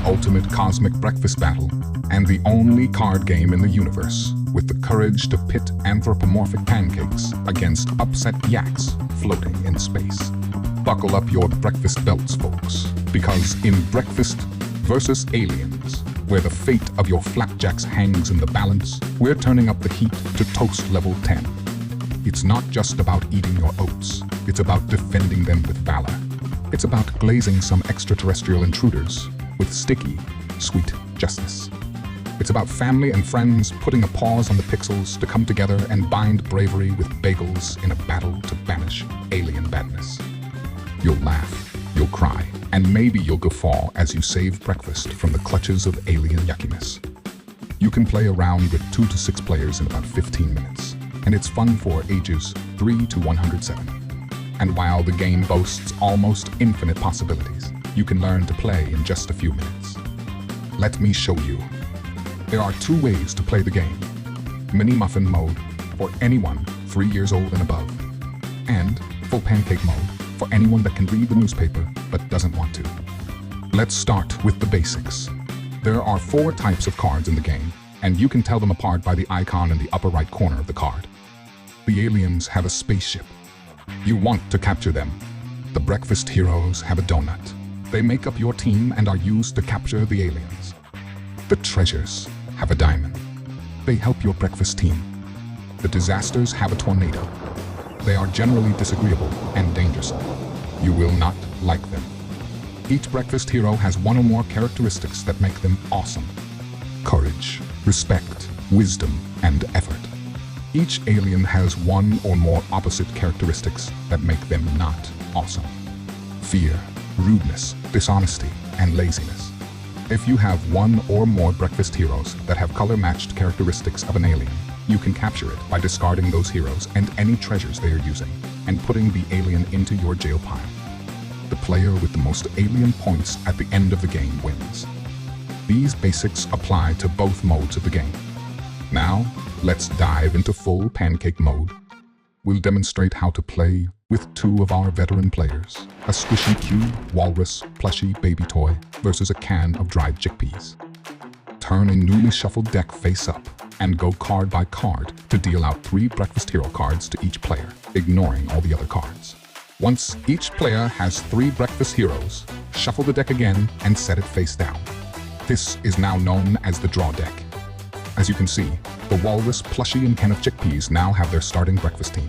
ultimate cosmic breakfast battle, and the only card game in the universe with the courage to pit anthropomorphic pancakes against upset yaks floating in space. Buckle up your breakfast belts, folks, because in Breakfast versus Aliens, where the fate of your flapjacks hangs in the balance, we're turning up the heat to toast level 10. It's not just about eating your oats, it's about defending them with valor. It's about glazing some extraterrestrial intruders with sticky, sweet justice. It's about family and friends putting a pause on the pixels to come together and bind bravery with bagels in a battle to banish alien badness. You'll laugh, you'll cry, and maybe you'll guffaw as you save breakfast from the clutches of alien yuckiness. You can play around with 2 to 6 players in about 15 minutes, and it's fun for ages 3 to 107. And while the game boasts almost infinite possibilities, you can learn to play in just a few minutes. Let me show you. There are 2 ways to play the game. Mini Muffin mode for anyone 3 years old and above, and full Pancake mode for anyone that can read the newspaper but doesn't want to. Let's start with the basics. There are 4 types of cards in the game, and you can tell them apart by the icon in the upper right corner of the card. The aliens have a spaceship. You want to capture them. The breakfast heroes have a donut. They make up your team and are used to capture the aliens. The treasures have a diamond. They help your breakfast team. The disasters have a tornado. They are generally disagreeable and dangerous. You will not like them. Each breakfast hero has 1 or more characteristics that make them awesome. Courage, respect, wisdom, and effort. Each alien has 1 or more opposite characteristics that make them not awesome. Fear, rudeness, dishonesty, and laziness. If you have 1 or more breakfast heroes that have color-matched characteristics of an alien, you can capture it by discarding those heroes and any treasures they are using, and putting the alien into your jail pile. The player with the most alien points at the end of the game wins. These basics apply to both modes of the game. Now, let's dive into full Pancake mode. We'll demonstrate how to play with 2 of our veteran players, a squishy cube walrus plushie baby toy versus a can of dried chickpeas. Turn a newly shuffled deck face up and go card by card to deal out 3 breakfast hero cards to each player, ignoring all the other cards. Once each player has 3 breakfast heroes, shuffle the deck again and set it face down. This is now known as the draw deck. As you can see, the walrus plushie and can of chickpeas now have their starting breakfast team.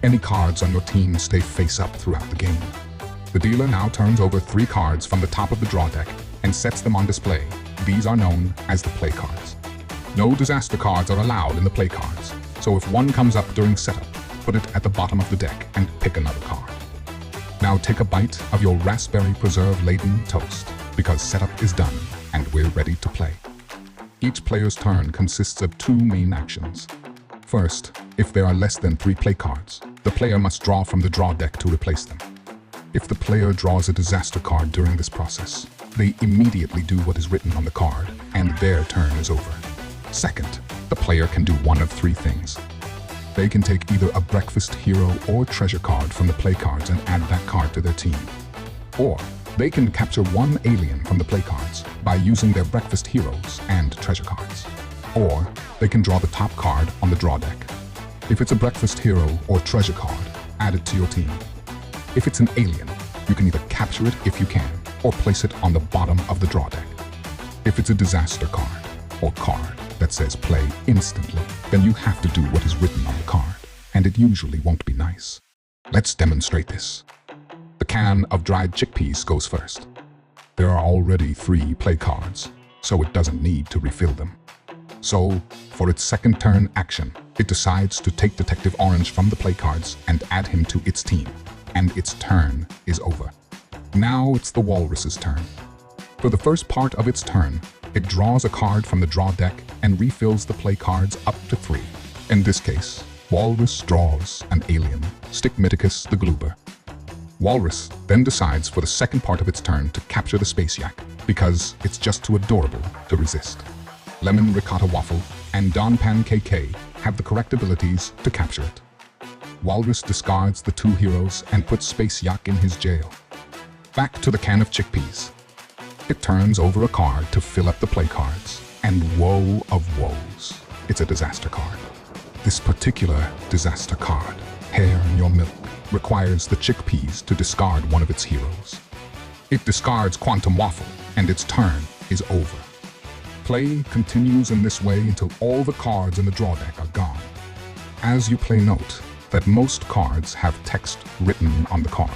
Any cards on your team stay face up throughout the game. The dealer now turns over 3 cards from the top of the draw deck and sets them on display. These are known as the play cards. No disaster cards are allowed in the play cards, so if one comes up during setup, put it at the bottom of the deck and pick another card. Now take a bite of your raspberry preserve-laden toast, because setup is done and we're ready to play. Each player's turn consists of 2 main actions. First, if there are less than 3 play cards, the player must draw from the draw deck to replace them. If the player draws a disaster card during this process, they immediately do what is written on the card, and their turn is over. Second, the player can do one of 3 things. They can take either a breakfast hero or treasure card from the play cards and add that card to their team. Or they can capture 1 alien from the play cards by using their breakfast heroes and treasure cards. Or they can draw the top card on the draw deck. If it's a breakfast hero or treasure card, add it to your team. If it's an alien, you can either capture it if you can, or place it on the bottom of the draw deck. If it's a disaster card, or card that says play instantly, then you have to do what is written on the card, and it usually won't be nice. Let's demonstrate this. The can of dried chickpeas goes first. There are already 3 play cards, so it doesn't need to refill them. So, for its second turn action, it decides to take Detective Orange from the play cards and add him to its team, and its turn is over. Now it's the walrus's turn. For the first part of its turn, it draws a card from the draw deck and refills the play cards up to 3. In this case, Walrus draws an alien, Stigmaticus the Gloober. Walrus then decides for the second part of its turn to capture the space yak, because it's just too adorable to resist. Lemon Ricotta Waffle and Don Pancake have the correct abilities to capture it. Walrus discards the 2 heroes and puts Space Yak in his jail. Back to the can of chickpeas. It turns over a card to fill up the play cards, and woe of woes, it's a disaster card. This particular disaster card, Hair in Your Milk, requires the chickpeas to discard one of its heroes. It discards Quantum Waffle, and its turn is over. Play continues in this way until all the cards in the draw deck are gone. As you play, note that most cards have text written on the card,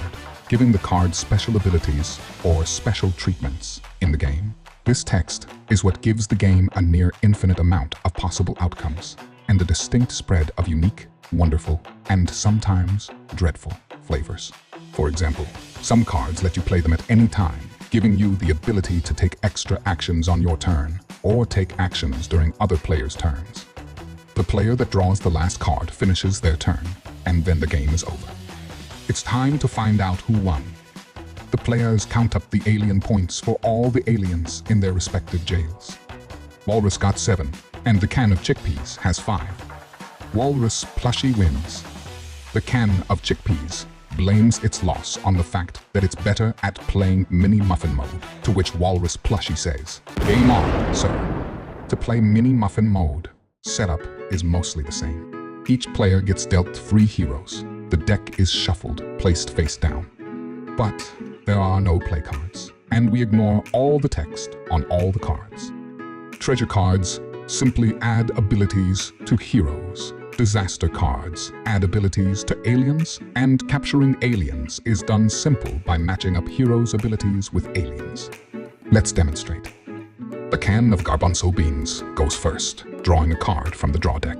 giving the card special abilities or special treatments in the game. This text is what gives the game a near infinite amount of possible outcomes and a distinct spread of unique, wonderful, and sometimes dreadful flavors. For example, some cards let you play them at any time, giving you the ability to take extra actions on your turn or take actions during other players' turns. The player that draws the last card finishes their turn, and then the game is over. It's time to find out who won. The players count up the alien points for all the aliens in their respective jails. Walrus got 7, and the can of chickpeas has 5. Walrus plushie wins. The can of chickpeas blames its loss on the fact that it's better at playing mini muffin mode, to which Walrus plushie says, "Game on, sir." To play mini muffin mode, setup is mostly the same. Each player gets dealt 3 heroes. The deck is shuffled, placed face down. But there are no play cards, and we ignore all the text on all the cards. Treasure cards simply add abilities to heroes. Disaster cards add abilities to aliens, and capturing aliens is done simple by matching up heroes' abilities with aliens. Let's demonstrate. The can of garbanzo beans goes first, drawing a card from the draw deck.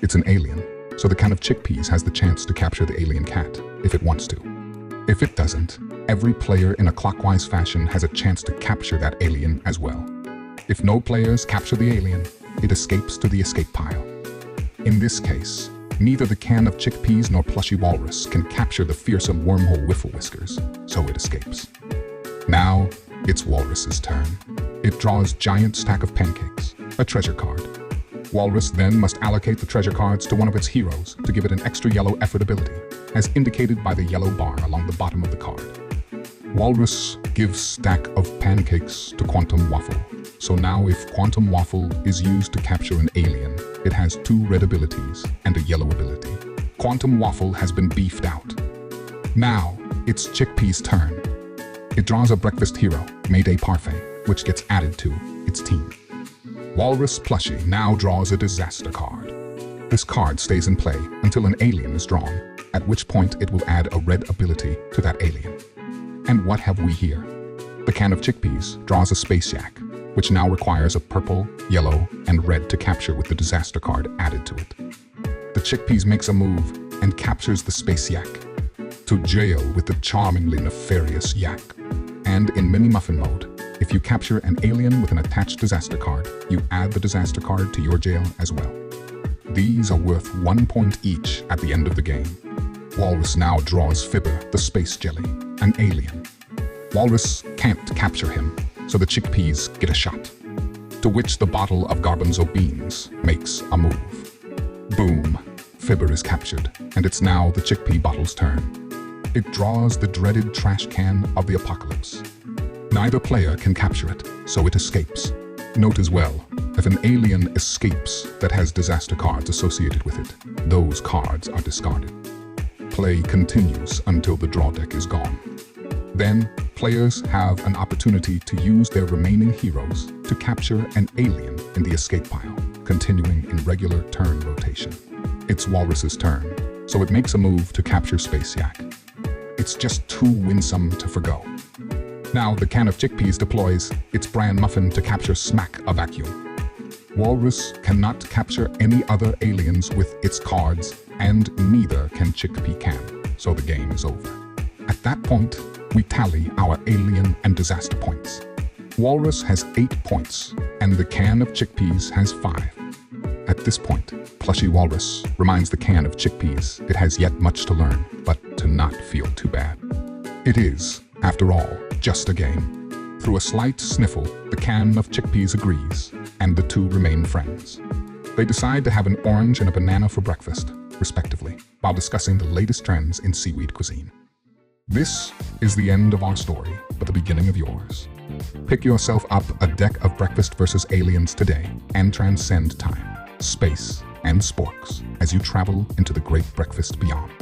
It's an alien, so the can of chickpeas has the chance to capture the alien cat if it wants to. If it doesn't, every player in a clockwise fashion has a chance to capture that alien as well. If no players capture the alien, it escapes to the escape pile. In this case, neither the can of chickpeas nor plushy walrus can capture the fearsome wormhole Whiffle Whiskers, so it escapes. Now, it's Walrus's turn. It draws giant stack of pancakes, a treasure card. Walrus then must allocate the treasure cards to one of its heroes to give it an extra yellow effort ability, as indicated by the yellow bar along the bottom of the card. Walrus gives stack of pancakes to Quantum Waffle. So now if Quantum Waffle is used to capture an alien, it has 2 red abilities and a yellow ability. Quantum Waffle has been beefed out. Now, it's Chickpea's turn. It draws a breakfast hero, Mayday Parfait, which gets added to its team. Walrus Plushie now draws a disaster card. This card stays in play until an alien is drawn, at which point it will add a red ability to that alien. And what have we here? The can of chickpeas draws a Space Yak, which now requires a purple, yellow, and red to capture with the disaster card added to it. The chickpeas makes a move and captures the Space Yak to jail with the charmingly nefarious Yak. And in mini muffin mode, if you capture an alien with an attached disaster card, you add the disaster card to your jail as well. These are worth 1 point each at the end of the game. Walrus now draws Fibber, the space jelly, an alien. Walrus can't capture him, so the chickpeas get a shot, to which the bottle of garbanzo beans makes a move. Boom! Fibber is captured, and it's now the chickpea bottle's turn. It draws the dreaded trash can of the apocalypse. Neither player can capture it, so it escapes. Note as well, if an alien escapes that has disaster cards associated with it, those cards are discarded. Play continues until the draw deck is gone. Then, players have an opportunity to use their remaining heroes to capture an alien in the escape pile, continuing in regular turn rotation. It's Walrus's turn, so it makes a move to capture Space Yak. It's just too winsome to forgo. Now the can of chickpeas deploys its brand Muffin to capture Smack a Vacuum. Walrus cannot capture any other aliens with its cards, and neither can Chickpea can, so the game is over. At that point, we tally our alien and disaster points. Walrus has 8 points, and the can of chickpeas has 5. At this point, Plushy Walrus reminds the can of chickpeas it has yet much to learn, but to not feel too bad. It is, after all, just a game. Through a slight sniffle, the can of chickpeas agrees, and the two remain friends. They decide to have an orange and a banana for breakfast, respectively, while discussing the latest trends in seaweed cuisine. This is the end of our story, but the beginning of yours. Pick yourself up a deck of Breakfast vs. Aliens today and transcend time, space, and sporks as you travel into the great breakfast beyond.